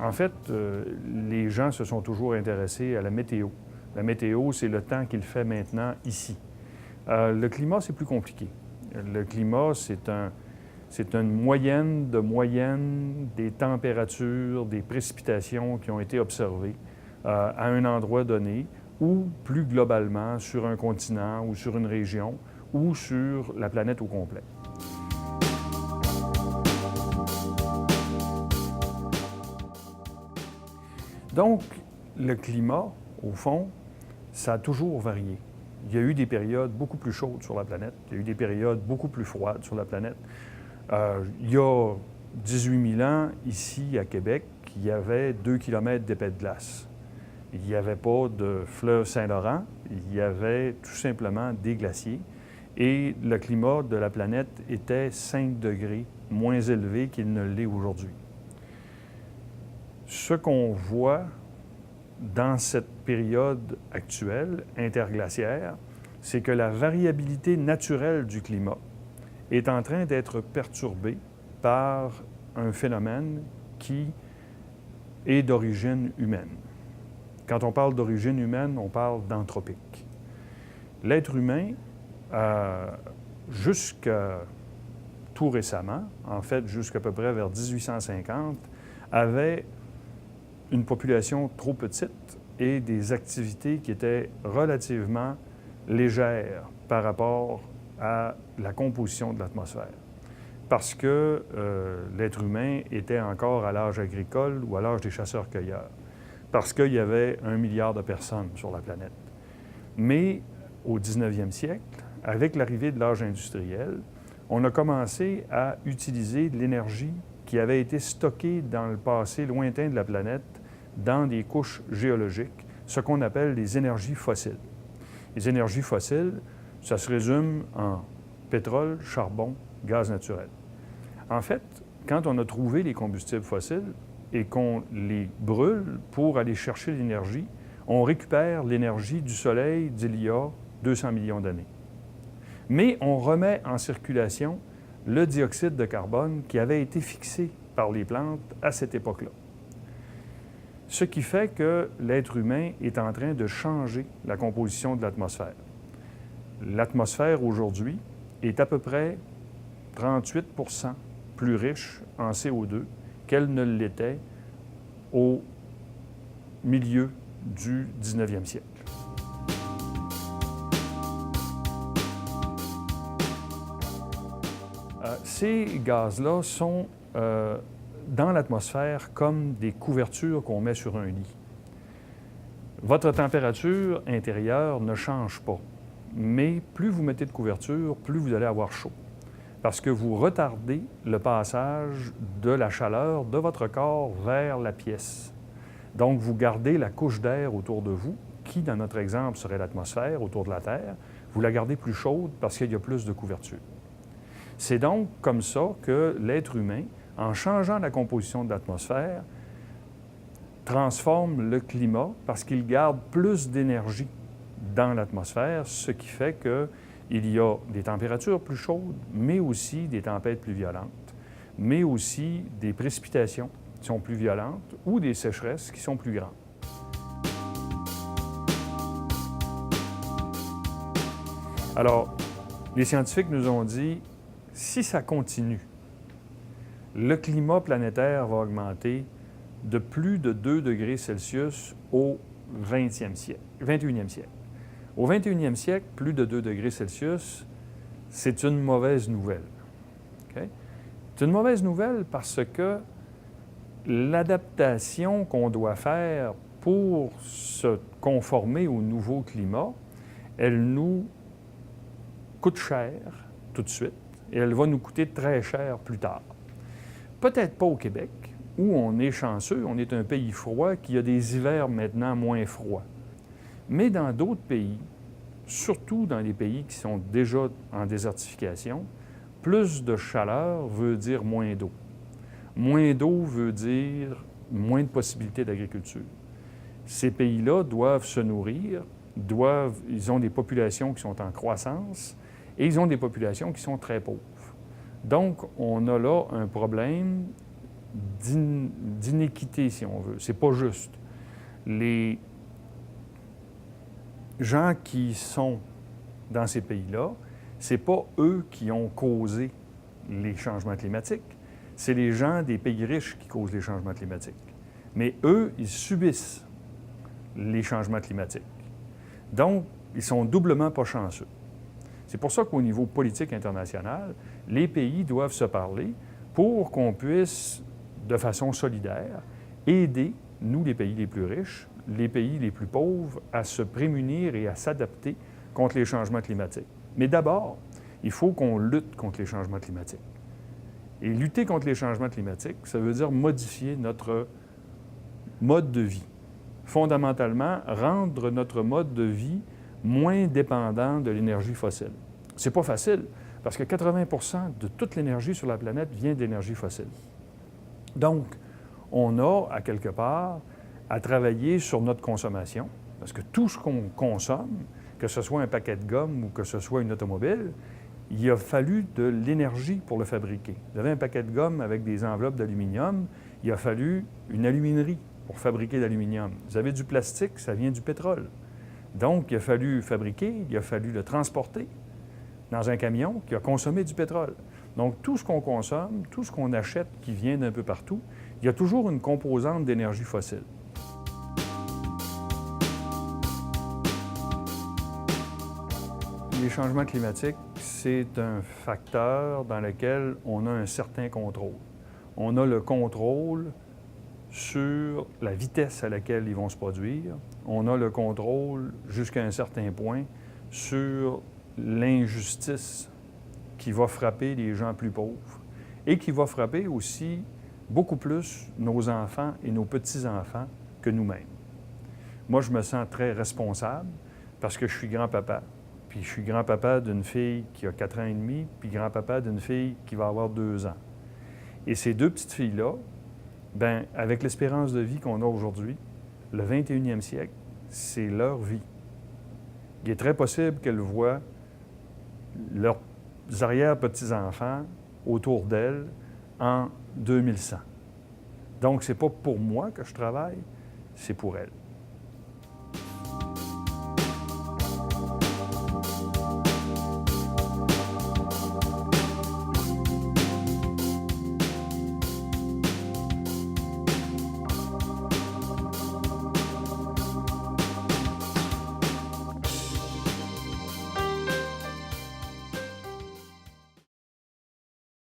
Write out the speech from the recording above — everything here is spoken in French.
En fait, les gens se sont toujours intéressés à la météo. La météo, c'est le temps qu'il fait maintenant ici. Le climat, c'est plus compliqué. Le climat, c'est une moyenne des températures, des précipitations qui ont été observées à un endroit donné ou plus globalement sur un continent ou sur une région ou sur la planète au complet. Donc, le climat, au fond, ça a toujours varié. Il y a eu des périodes beaucoup plus chaudes sur la planète, il y a eu des périodes beaucoup plus froides sur la planète. Il y a 18 000 ans, ici à Québec, il y avait 2 km d'épais de glace. Il n'y avait pas de fleuve Saint-Laurent, il y avait tout simplement des glaciers. Et le climat de la planète était 5 degrés moins élevé qu'il ne l'est aujourd'hui. Ce qu'on voit dans cette période actuelle, interglaciaire, c'est que la variabilité naturelle du climat est en train d'être perturbée par un phénomène qui est d'origine humaine. Quand on parle d'origine humaine, on parle d'anthropique. L'être humain, jusqu'à tout récemment, en fait jusqu'à peu près vers 1850, avait une population trop petite et des activités qui étaient relativement légères par rapport à la composition de l'atmosphère. Parce que l'être humain était encore à l'âge agricole ou à l'âge des chasseurs-cueilleurs. Parce qu'il y avait 1 milliard de personnes sur la planète. Mais au 19e siècle, avec l'arrivée de l'âge industriel, on a commencé à utiliser de l'énergie qui avait été stockée dans le passé lointain de la planète dans des couches géologiques, ce qu'on appelle les énergies fossiles. Les énergies fossiles, ça se résume en pétrole, charbon, gaz naturel. En fait, quand on a trouvé les combustibles fossiles et qu'on les brûle pour aller chercher l'énergie, on récupère l'énergie du Soleil d'il y a 200 millions d'années. Mais on remet en circulation le dioxyde de carbone qui avait été fixé par les plantes à cette époque-là. Ce qui fait que l'être humain est en train de changer la composition de l'atmosphère. L'atmosphère aujourd'hui est à peu près 38 % plus riche en CO2 qu'elle ne l'était au milieu du 19e siècle. Ces gaz-là sont dans l'atmosphère comme des couvertures qu'on met sur un lit. Votre température intérieure ne change pas, mais plus vous mettez de couverture, plus vous allez avoir chaud, parce que vous retardez le passage de la chaleur de votre corps vers la pièce. Donc, vous gardez la couche d'air autour de vous, qui, dans notre exemple, serait l'atmosphère autour de la Terre, vous la gardez plus chaude parce qu'il y a plus de couverture. C'est donc comme ça que l'être humain, en changeant la composition de l'atmosphère, transforme le climat parce qu'il garde plus d'énergie dans l'atmosphère, ce qui fait qu'il y a des températures plus chaudes, mais aussi des tempêtes plus violentes, mais aussi des précipitations qui sont plus violentes ou des sécheresses qui sont plus grandes. Alors, les scientifiques nous ont dit, si ça continue, le climat planétaire va augmenter de plus de 2 degrés Celsius au 21e siècle. Au 21e siècle, plus de 2 degrés Celsius, c'est une mauvaise nouvelle. Okay? C'est une mauvaise nouvelle parce que l'adaptation qu'on doit faire pour se conformer au nouveau climat, elle nous coûte cher tout de suite et elle va nous coûter très cher plus tard. Peut-être pas au Québec, où on est chanceux, on est un pays froid qui a des hivers maintenant moins froids. Mais dans d'autres pays, surtout dans les pays qui sont déjà en désertification, plus de chaleur veut dire moins d'eau. Moins d'eau veut dire moins de possibilités d'agriculture. Ces pays-là doivent se nourrir, ils ont des populations qui sont en croissance et ils ont des populations qui sont très pauvres. Donc, on a là un problème d'inéquité, si on veut. C'est pas juste. Les gens qui sont dans ces pays-là, c'est pas eux qui ont causé les changements climatiques, c'est les gens des pays riches qui causent les changements climatiques. Mais eux, ils subissent les changements climatiques. Donc, ils sont doublement pas chanceux. C'est pour ça qu'au niveau politique international, les pays doivent se parler pour qu'on puisse, de façon solidaire, aider, nous, les pays les plus riches, les pays les plus pauvres, à se prémunir et à s'adapter contre les changements climatiques. Mais d'abord, il faut qu'on lutte contre les changements climatiques. Et lutter contre les changements climatiques, ça veut dire modifier notre mode de vie. Fondamentalement, rendre notre mode de vie moins dépendant de l'énergie fossile. C'est pas facile, parce que 80 % de toute l'énergie sur la planète vient d'énergie fossile. Donc, on a, à quelque part, à travailler sur notre consommation, parce que tout ce qu'on consomme, que ce soit un paquet de gomme ou que ce soit une automobile, il a fallu de l'énergie pour le fabriquer. Vous avez un paquet de gomme avec des enveloppes d'aluminium, il a fallu une aluminerie pour fabriquer l'aluminium. Vous avez du plastique, ça vient du pétrole. Donc, il a fallu fabriquer, il a fallu le transporter dans un camion qui a consommé du pétrole. Donc, tout ce qu'on consomme, tout ce qu'on achète qui vient d'un peu partout, il y a toujours une composante d'énergie fossile. Les changements climatiques, c'est un facteur dans lequel on a un certain contrôle. On a le contrôle sur la vitesse à laquelle ils vont se produire. On a le contrôle jusqu'à un certain point sur l'injustice qui va frapper les gens plus pauvres et qui va frapper aussi beaucoup plus nos enfants et nos petits-enfants que nous-mêmes. Moi, je me sens très responsable parce que je suis grand-papa. Puis je suis grand-papa d'une fille qui a 4 ans et demi, puis grand-papa d'une fille qui va avoir 2 ans. Et ces deux petites filles-là, bien, avec l'espérance de vie qu'on a aujourd'hui, le 21e siècle, c'est leur vie. Il est très possible qu'elles voient leurs arrière-petits-enfants autour d'elles en 2100. Donc, ce n'est pas pour moi que je travaille, c'est pour elles.